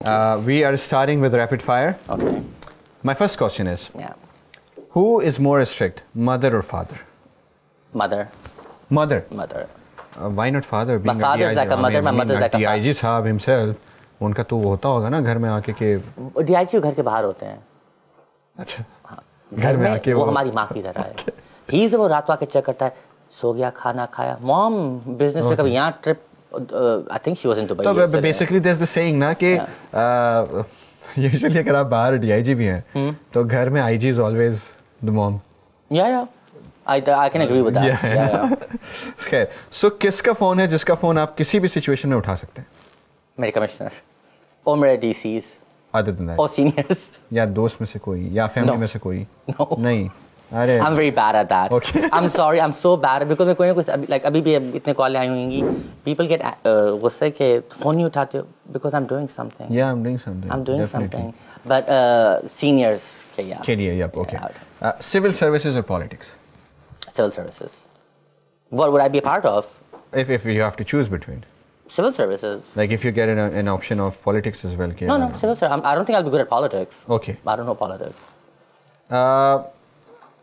We are starting with rapid fire. Okay. My first question is, Yeah. who is more strict, mother or father? Mother. Mother. Mother. Why not father? My father is like a mother. My mother is like a father. DIG साहब himself, उनका तो वो होता होगा ना घर में आके के. DIG घर के बाहर होते हैं. अच्छा. घर में आके वो हमारी माँ की तरह है. ही वो रात को आके चेक करता है, सो गया, खाना खाया. मॉम बिजनेस में कभी यहाँ trip. I think she was in Dubai. तो basically there's the saying ना कि usually अगर आप बाहर DIG भी हैं, तो घर में IG is always the mom. Yeah. I can agree with that. Yeah. खैर, so किसका फोन है जिसका फोन आप किसी भी सिचुएशन में उठा सकते हैं? मेरे कमिश्नर और मेरे DCs. Other than that. और सीनियर्स. या दोस्त में से कोई या फैमिली में से कोई? No. नहीं. अरे. I'm very bad at that. Okay. I'm sorry. I'm so bad because मैं कोई ना कुछ like अभी भी इतने कॉल आई होंगी. People get गुस्से के फोन नहीं उठाते हो because I'm doing something. Yeah, I'm doing something. I'm doing Definitely. something. But seniors के yeah. के लिए, yep, okay. Yeah. Civil services or politics? Civil services. What would I be a part of? If you have to choose between. Civil services. Like if you get an option of politics as well. No, civil service. I don't think I'll be good at politics. Okay. I don't know politics.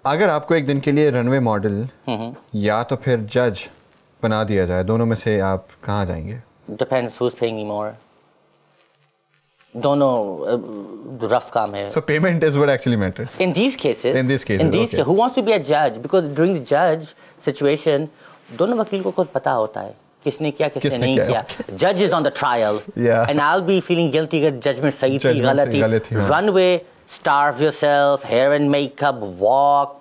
अगर आपको एक दिन के लिए runway model या तो फिर जज बना दिया जाए, दोनों में से आप कहाँ जाएंगे? Depends who's paying me more. दोनों rough काम है. So payment is what actually matters. In these cases, okay. Who wants to be a judge? Because during the judge situation, दोनों वकील को कुछ पता होता है किसने किया किसने नहीं किया. Judge is on the trial, and I'll be feeling guilty अगर judgment सही थी गलत थी. Runway, starve yourself, hair and makeup, walk,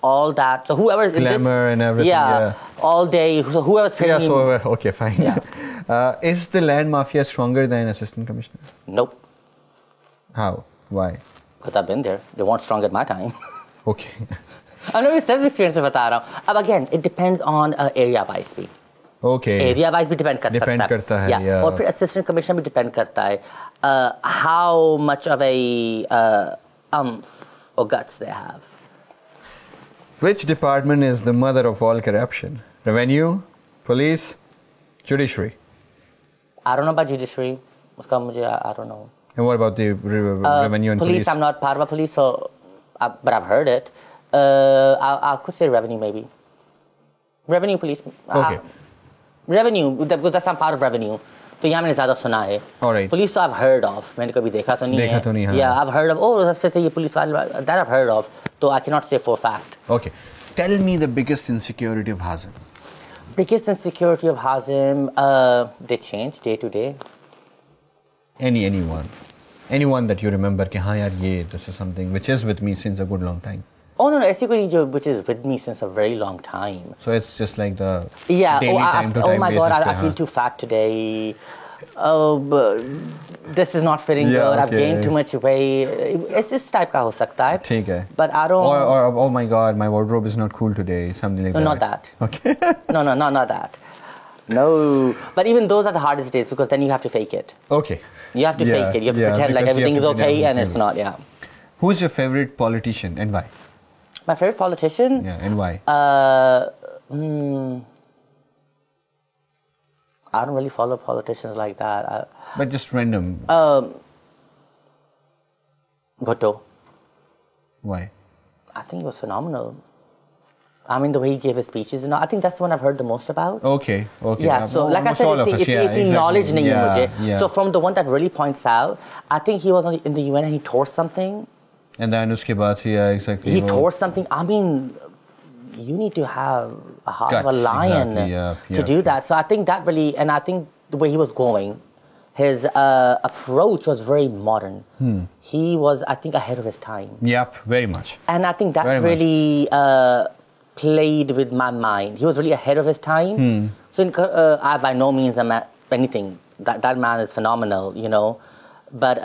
all that. So whoever glamour and everything. Yeah, all day. So whoever's paying me. So okay, fine. Yeah. Is the land mafia stronger than assistant commissioner? Nope. How? Why? Because I've been there. They weren't strong at my time. Okay. I've never self experience बता रहा हूँ. अब again, it depends on area wise भी. Okay. Area wise भी depend करता है. Yeah. और फिर assistant commissioner भी depend करता है. How much of a or guts they have. Which department is the mother of all corruption? Revenue, police, judiciary? I don't know about judiciary. उसका मुझे I don't know. And what about the revenue and police? I'm not part of a police, so but I've heard it. I could say revenue maybe. Revenue, police. Okay. Revenue, because that's not part of revenue. तो यहाँ मैंने ज़्यादा सुना है. Alright. Police तो I've heard of. मैंने कभी देखा तो नहीं है. Yeah, I've heard of. Oh, रास्ते से ये police वाले that I've heard of. तो I cannot say for fact. Okay. Tell me the biggest insecurity of Hazim. Biggest insecurity of Hazim, they change day to day. Anyone that you remember कि हाँ यार ये this is something which is with me since a good long time. Oh no, ऐसी कोई जो which is with me since a very long time. So it's just like the daily time to time. Oh my God, I feel too fat today. Oh, but this is not fitting good. Okay. I've gained too much weight. It's this type का हो सकता है. ठीक है. But I don't. Or oh my God, my wardrobe is not cool today. Something like that. No, not that. Okay. No, not that. No, but even those are the hardest days because then you have to fake it. Okay. You have to fake it. You have to pretend like everything is okay and it's not. Yeah. Who's your favorite politician and why? My favorite politician? Yeah, and why? I don't really follow politicians like that. But just random. Bhutto. Why? I think it was phenomenal. I mean, the way he gave his speeches, I think that's the one I've heard the most about. Okay. Yeah, so like I said, it's knowledge nahi hai mujhe. So from the one that really points out, I think he was in the UN and he tore something. And then uske baad, yeah, exactly. He tore something. I mean, you need to have a heart of a lion to do that. So I think that really, and I think the way he was going, his approach was very modern. He was, I think, ahead of his time. Yep, very much. And I think that really played with my mind. He was really ahead of his time. So I by no means am anything. That man is phenomenal, But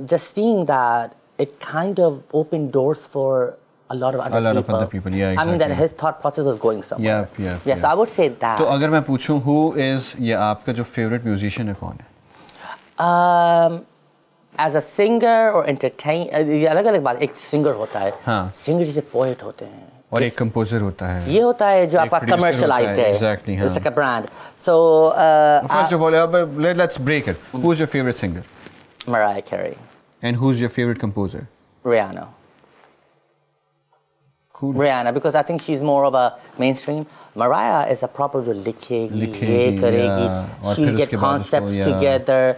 just seeing that, it kind of opened doors for a lot of other people. Yeah, exactly. I mean that his thought process was going somewhere. Yeah. Yes, I would say that. तो अगर मैं पूछूं who is ये आपका जो favorite musician है कौन है? As a singer or entertainer, ये अलग-अलग बात. एक singer होता है. हाँ. Singer जैसे poet होते हैं. और एक composer होता है. ये होता है जो आपका commercialized है. Exactly. It's like a brand. So first of all, let's break it. Who's your favorite singer? Mariah Carey. And who's your favorite composer? Rihanna. Cool. Rihanna, because I think she's more of a mainstream. Mariah is a proper जो लिखेगी, ये करेगी. She'll get concepts together.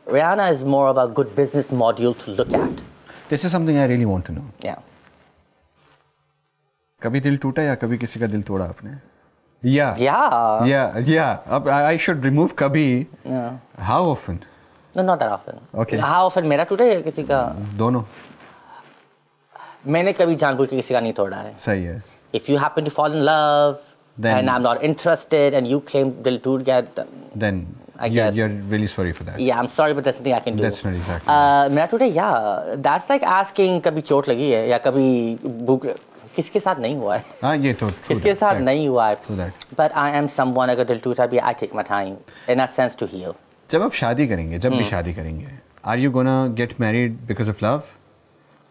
Rihanna is more of a good business module to look at. This is something I really want to know. Yeah. कभी दिल टूटा या कभी किसी का दिल तोड़ा आपने? Yeah. Ab I should remove kabhi. Yeah. How often? No, not that often. Okay. How often मेरा टूटा या किसी का? दोनों. मैंने कभी जानबूझ के किसी का नहीं तोड़ा है. सही है. If you happen to fall in love and I'm not interested and you claim दिल टूट गया, then I guess you're really sorry for that. Yeah, I'm sorry, but that's something I can do. That's not exactly. मेरा टूटा, yeah. That's like asking कभी चोट लगी है या कभी भूख किसके साथ नहीं हुआ है. हाँ ये तो किसके साथ नहीं हुआ है. True that. But I am someone अगर दिल टूटा भी I take my time in that sense to heal. जब आप शादी करेंगे, जब भी शादी करेंगे, are you gonna get married because of love,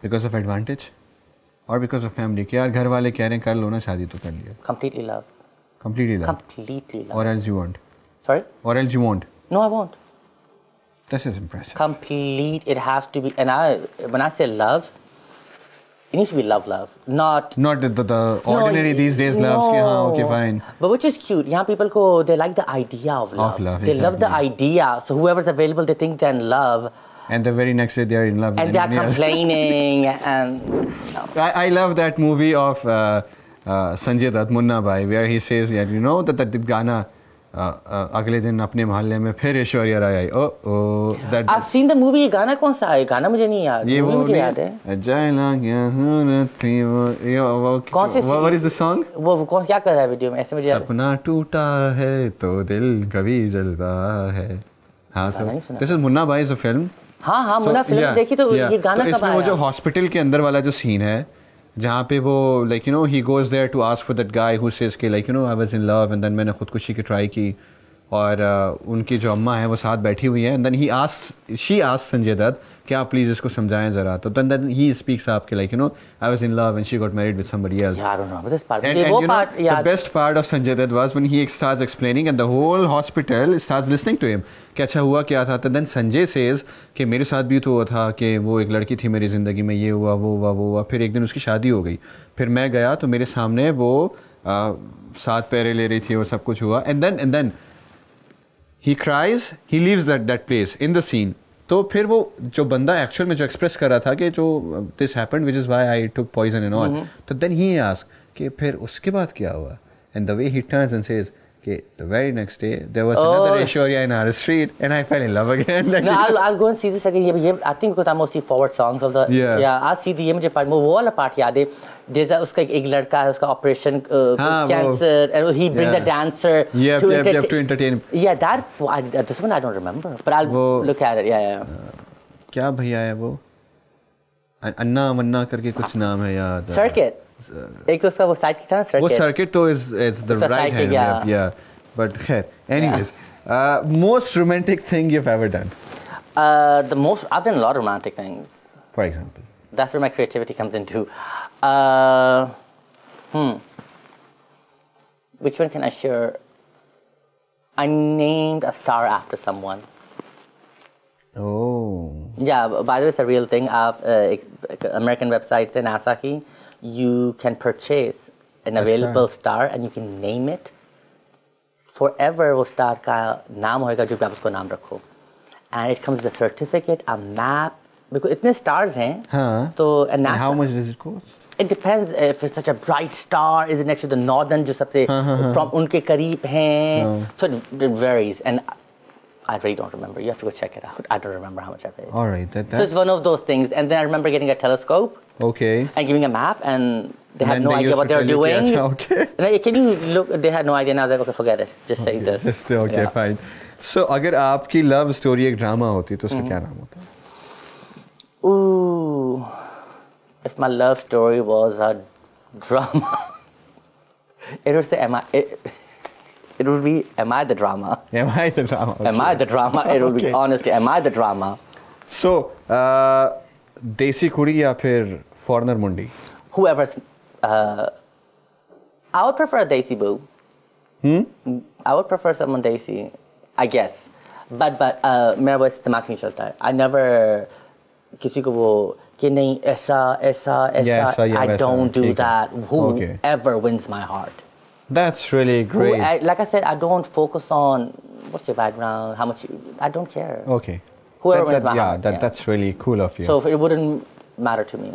because of advantage, or because of family? कि यार घर वाले कह रहे हैं कर लो ना शादी तो कर लिया. Completely love. Completely love. Completely love. Or else you won't. Sorry? Or else you won't. No, I won't. This is impressive. Complete. It has to be. And when I say love, it needs to be love, not the ordinary these days loves. No. Ke, haan, okay, fine. But which is cute. Young people they like the idea of love. They love the idea. So whoever's available, they think they're in love. And the very next day they are in love. And they are complaining. And no. I love that movie of Sanjay Dutt, Munna Bhai, where he says, yeah, you know that Gana. अगले दिन अपने मोहल्ले में फिर ऐश्वर्या राय आई. That I've seen the movie. गाना कौन सा है? गाना मुझे नहीं याद. ये वो मुझे याद है. कौन सी? What is the song? वो कौन क्या कर रहा है वीडियो में? ऐसे मुझे याद. सपना टूटा है तो दिल कभी जलता है. हाँ sir. This is Munna Bhai is a film. हाँ मुन्ना फिल्म देखी तो ये गाना कब आया? इसमें वो जो हॉस्पिटल के अंदर वाला जो सीन है जहाँ पे वो like you know he goes there to ask for that guy who says कि like you know I was in love and then मैंने खुदकुशी की ट्राई की और उनकी जो अम्मा है वो साथ बैठी हुई है and then she asks Sanjay Dutt कि आप प्लीज इसको समझाएं जरा तो then he speaks up कि like you know I was in love and she got married with somebody else. Yeah, I don't know this part. And you know the best part of Sanjay Dutt was when he starts explaining and the whole hospital starts listening to him कि अच्छा हुआ क्या था. तो then Sanjay says कि मेरे साथ भी तो हुआ था कि वो एक लड़की थी मेरी जिंदगी में ये हुआ वो हुआ फिर एक दिन उसकी शादी हो गई फिर मैं गया तो मेरे सामने वो 7 पैरे ले रही थी और सब कुछ हुआ and then he cries he leaves that place in the scene. तो फिर वो जो बंदा एक्चुअल में जो एक्सप्रेस कर रहा था कि जो this happened which is why I took poison and all तो देन ही आस्क कि फिर उसके बाद क्या हुआ and the way he turns and says कि the very next day there was another Aishwarya in our street and I fell in love again. Like no, I'll go and see this again. Yeah, I think because I'm mostly forward songs of the I'll see the ये मुझे part वो वाला part याद है. There's उसका एक लड़का है उसका operation cancer and he brings a dancer to entertain. Yeah, that this one I don't remember, but I'll look at it. Yeah. क्या भैया है वो अन्ना मन्ना करके कुछ नाम है याद. Circuit. एक उसका वो साइड था सर्किट. वो सर्किट तो is the right hand. Yeah. But खैर. Anyways, most romantic thing you've ever done. I've done a lot of romantic things. For example. That's where my creativity comes into. Which one can I share? I named a star after someone. Oh. Yeah, by the way, it's a real thing. American websites in NASA की, you can purchase an available star and you can name it. Forever वो star का नाम होगा जो भी आप उसको नाम रखो. And it comes with a certificate, a map. Because इतने stars हैं. हाँ. तो NASA. How much does it cost? It depends if it's such a bright star. Is it next to the northern जो सबसे उनके करीब हैं. So it varies and I really don't remember. You have to go check it out. I don't remember how much I paid. All right. So it's one of those things. And then I remember getting a telescope. Okay. And giving a map, and they had no idea what they were doing. Okay. Can you look? They had no idea. And I was like, okay, forget it. Just say this. Just okay, fine. So, अगर आपकी love story एक drama होती, तो उसका क्या नाम होता? Ooh, if my love story was a drama, it would say, it would be, am I the drama? Am I the drama? Okay. Am I the drama? It would be, honestly, am I the drama? So, देसी कुड़ी या फिर foreigner मुंडी? Whoever's, I would prefer a desi boo. I would prefer someone desi, I guess. but मेरा बस दिमाग नहीं चलता है. I never किसी को वो कि नहीं ऐसा I don't do that. Whoever wins my heart. That's really great. Like I said, I don't focus on what's your background, how much I don't care. Okay. Whoever wins my heart. That's really cool of you. So it wouldn't matter to me.